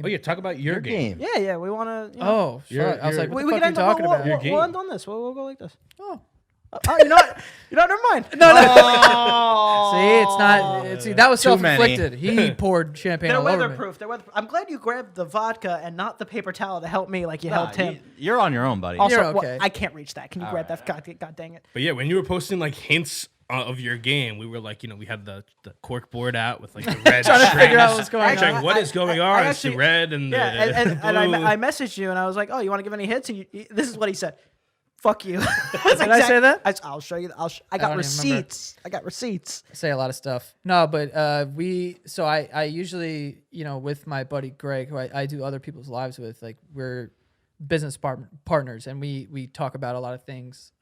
Oh yeah, talk about your game. Yeah. We want to. Oh, fuck. I was like, what the fuck are you talking about? We'll end on this. We'll go like this. Oh. Oh, you know what? Never mind. No. Oh. See, it's not. See, that was Too self-inflicted. He poured champagne They're all over me. weatherproof. I'm glad you grabbed the vodka and not the paper towel to help me like you helped him. You're on your own, buddy. Also, You're okay. I can't reach that. Can you grab that? God dang it. But yeah, when you were posting like hints of your game, we were like, we had the cork board out with like the red Trying to figure out strings. what's going Like, on. what is going on? It's the red and the and blue. I messaged you and I was like, oh, you want to give any hits? And this is what he said. Fuck you. Did I say that? I'll show you. I don't got even receipts. I got receipts. I say a lot of stuff. No, but I usually, with my buddy Greg, who I do other people's lives with, like we're business partners and we talk about a lot of things,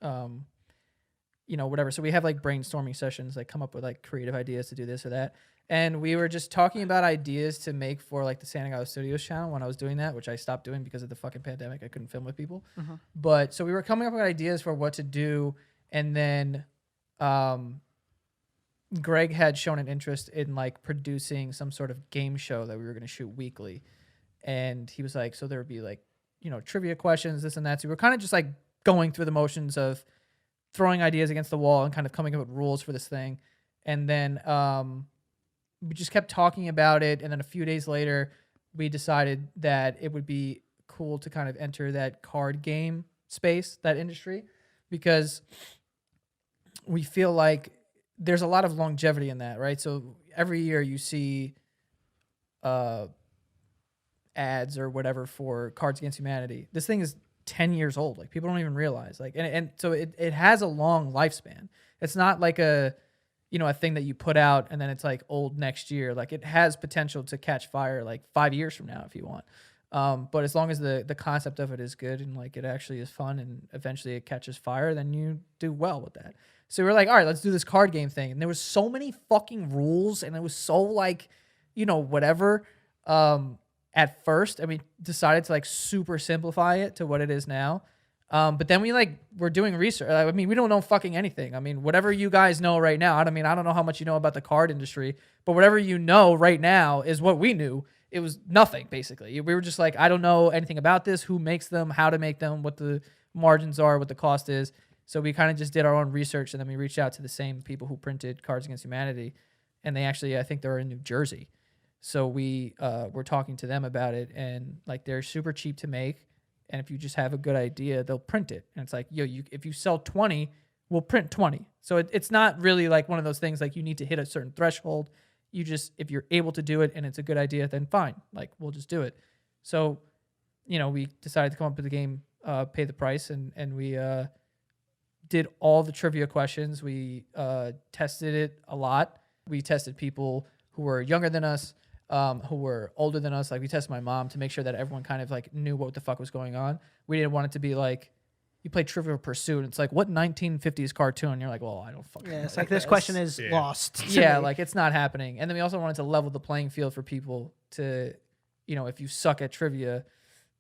whatever. So we have like brainstorming sessions, like come up with like creative ideas to do this or that. And we were just talking about ideas to make for like the Santagato Studios channel when I was doing that, which I stopped doing because of the fucking pandemic. I couldn't film with people. Mm-hmm. But so we were coming up with ideas for what to do. And then Greg had shown an interest in like producing some sort of game show that we were going to shoot weekly. And he was like, so there would be like, trivia questions, this and that. So we were kind of just like going through the motions of throwing ideas against the wall and kind of coming up with rules for this thing. And then we just kept talking about it. And then a few days later, we decided that it would be cool to kind of enter that card game space, that industry, because we feel like there's a lot of longevity in that, right? So every year you see ads or whatever for Cards Against Humanity. This thing is 10 years old. Like people don't even realize. Like, and so it has a long lifespan. It's not like a thing that you put out and then it's like old next year. Like it has potential to catch fire like 5 years from now if you want. But as long as the concept of it is good and like it actually is fun and eventually it catches fire, then you do well with that. So we're like, all right, let's do this card game thing. And there was so many fucking rules and it was so like, whatever. At first, and we decided to like super simplify it to what it is now. But then we're doing research. I mean, we don't know fucking anything. I mean, whatever you guys know right now, I don't know how much you know about the card industry, but whatever you know right now is what we knew. It was nothing, basically. We were just like, I don't know anything about this, who makes them, how to make them, what the margins are, what the cost is. So we kind of just did our own research, and then we reached out to the same people who printed Cards Against Humanity, and they actually, I think they're in New Jersey. So we were talking to them about it, and like they're super cheap to make. And if you just have a good idea, they'll print it. And it's like, if you sell 20, we'll print 20. So it's not really like one of those things like you need to hit a certain threshold. You just, if you're able to do it and it's a good idea, then fine. Like we'll just do it. So, we decided to come up with the game, pay the price, and we did all the trivia questions. We tested it a lot. We tested people who were younger than us, who were older than us. Like we tested my mom to make sure that everyone kind of like knew what the fuck was going on. We didn't want it to be like you play Trivial Pursuit. It's like, what 1950s cartoon? You're like, well, I don't fucking know. It's like this question is lost. Yeah, like it's not happening. And then we also wanted to level the playing field for people to, if you suck at trivia,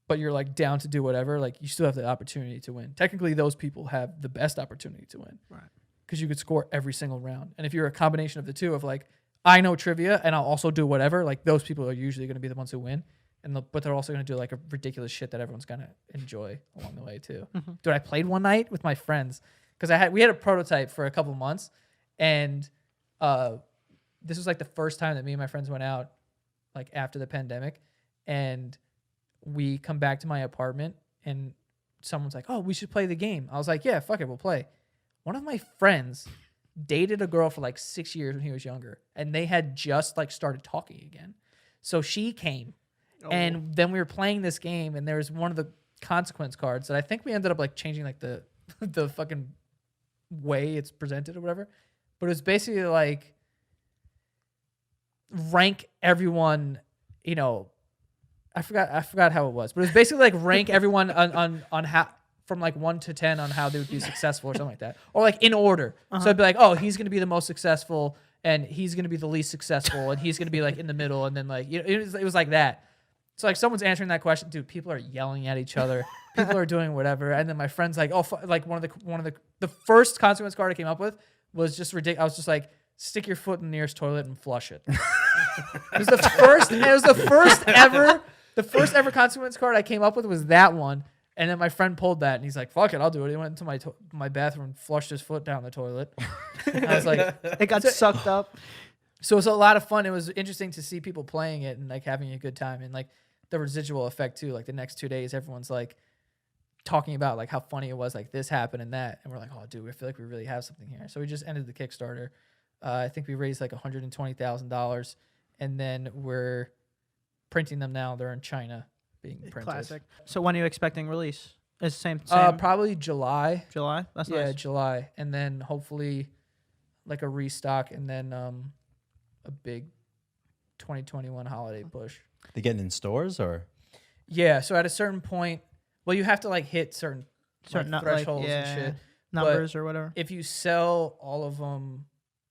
but you're like down to do whatever, like you still have the opportunity to win. Technically, those people have the best opportunity to win. Right. Because you could score every single round. And if you're a combination of the two of like, I know trivia and I'll also do whatever, like those people are usually going to be the ones who win. But they're also going to do like a ridiculous shit that everyone's going to enjoy along the way too. Mm-hmm. Dude, I played one night with my friends because we had a prototype for a couple months, and this was like the first time that me and my friends went out like after the pandemic, and we come back to my apartment and someone's like, oh, we should play the game. I was like, yeah, fuck it, we'll play. One of my friends dated a girl for like 6 years when he was younger, and they had just like started talking again. So she came. And then we were playing this game, and there was one of the consequence cards that I think we ended up like changing like the fucking way it's presented or whatever. But it was basically like rank everyone, I forgot how it was, but it was basically like rank everyone on how from like 1 to 10 on how they would be successful or something like that, or like in order. So it'd be like, oh, he's gonna be the most successful, and he's gonna be the least successful, and he's gonna be like in the middle, and then like it was like that. So like someone's answering that question, dude. People are yelling at each other. People are doing whatever, and then my friend's like, "Oh, like one of the first consequence card I came up with was just ridiculous." I was just like, "Stick your foot in the nearest toilet and flush it." It was the first ever The first ever consequence card I came up with was that one. And then my friend pulled that, and he's like, "Fuck it, I'll do it." He went into my bathroom and flushed his foot down the toilet. And I was like, It got sucked up. so it was a lot of fun. It was interesting to see people playing it and like having a good time, and like the residual effect too. Like the next 2 days, everyone's like talking about like how funny it was, like this happened and that, and we're like, "Oh, dude, I feel like we really have something here." So we just ended the Kickstarter. I think we raised like $120,000, and then we're printing them now. They're in China being printed. Classic. So when are you expecting release? Is same Probably July. July? That's Yeah, nice. July, and then hopefully like a restock, and then a big 2021 holiday push. They getting in stores or? Yeah, so at a certain point, well, you have to like hit certain Certain like, nu- like, thresholds and yeah, shit. numbers or whatever. If you sell all of them,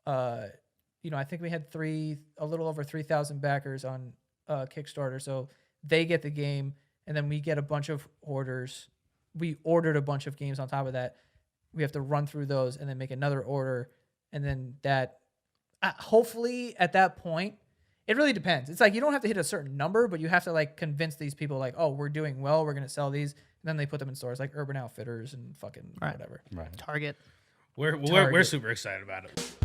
I think we had a little over 3,000 backers on Kickstarter, so they get the game, and then we get a bunch of orders. We ordered a bunch of games on top of that. We have to run through those and then make another order, and then that. Hopefully, at that point, it really depends. It's like you don't have to hit a certain number, but you have to like convince these people, like, oh, we're doing well, we're gonna sell these, and then they put them in stores like Urban Outfitters and fucking Right. whatever. Right. Target. We're Target. super excited about it.